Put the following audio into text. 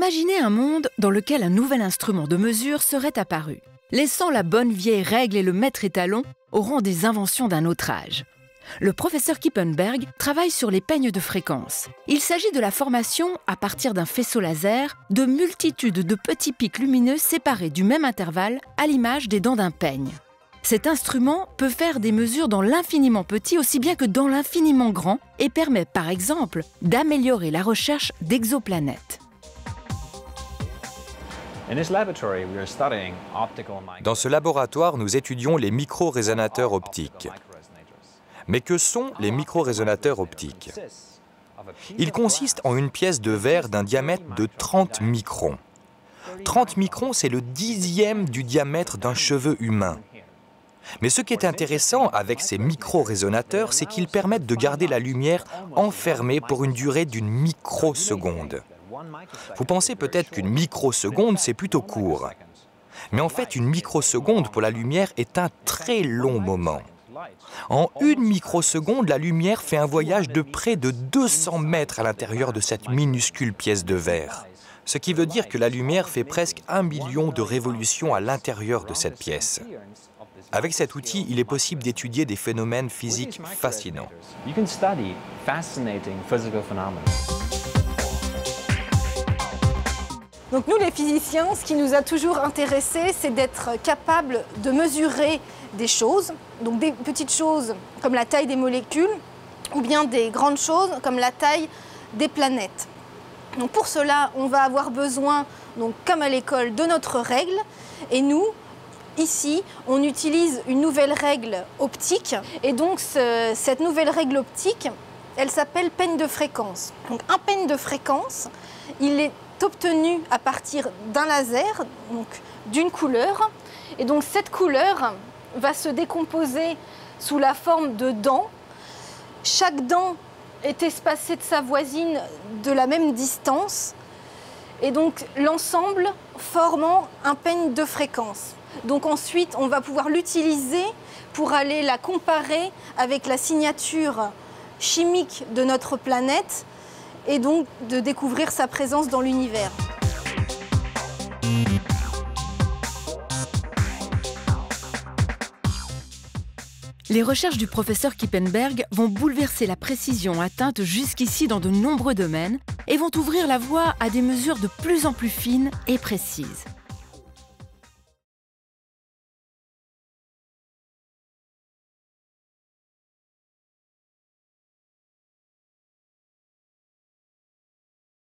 Imaginez un monde dans lequel un nouvel instrument de mesure serait apparu, laissant la bonne vieille règle et le maître étalon au rang des inventions d'un autre âge. Le professeur Kippenberg travaille sur les peignes de fréquence. Il s'agit de la formation, à partir d'un faisceau laser, de multitudes de petits pics lumineux séparés du même intervalle à l'image des dents d'un peigne. Cet instrument peut faire des mesures dans l'infiniment petit aussi bien que dans l'infiniment grand et permet par exemple d'améliorer la recherche d'exoplanètes. Dans ce laboratoire, nous étudions les micro-résonateurs optiques. Mais que sont les micro-résonateurs optiques? Ils consistent en une pièce de verre d'un diamètre de 30 microns. 30 microns, c'est le 10e du diamètre d'un cheveu humain. Mais ce qui est intéressant avec ces micro-résonateurs, c'est qu'ils permettent de garder la lumière enfermée pour une durée d'une microseconde. Vous pensez peut-être qu'une microseconde, c'est plutôt court. Mais en fait, une microseconde pour la lumière est un très long moment. En une microseconde, la lumière fait un voyage de près de 200 mètres à l'intérieur de cette minuscule pièce de verre. Ce qui veut dire que la lumière fait presque 1 million de révolutions à l'intérieur de cette pièce. Avec cet outil, il est possible d'étudier des phénomènes physiques fascinants. Donc nous, les physiciens, ce qui nous a toujours intéressés, c'est d'être capables de mesurer des choses, donc des petites choses comme la taille des molécules, ou bien des grandes choses comme la taille des planètes. Donc pour cela, on va avoir besoin, donc, comme à l'école, de notre règle. Et nous, ici, on utilise une nouvelle règle optique. Et donc cette nouvelle règle optique, elle s'appelle peigne de fréquence. Donc un peigne de fréquence, il est obtenu à partir d'un laser, donc d'une couleur. Et donc cette couleur va se décomposer sous la forme de dents. Chaque dent est espacée de sa voisine de la même distance. Et donc l'ensemble formant un peigne de fréquence. Donc ensuite, on va pouvoir l'utiliser pour aller la comparer avec la signature chimique de notre planète et donc de découvrir sa présence dans l'univers. Les recherches du professeur Kippenberg vont bouleverser la précision atteinte jusqu'ici dans de nombreux domaines et vont ouvrir la voie à des mesures de plus en plus fines et précises.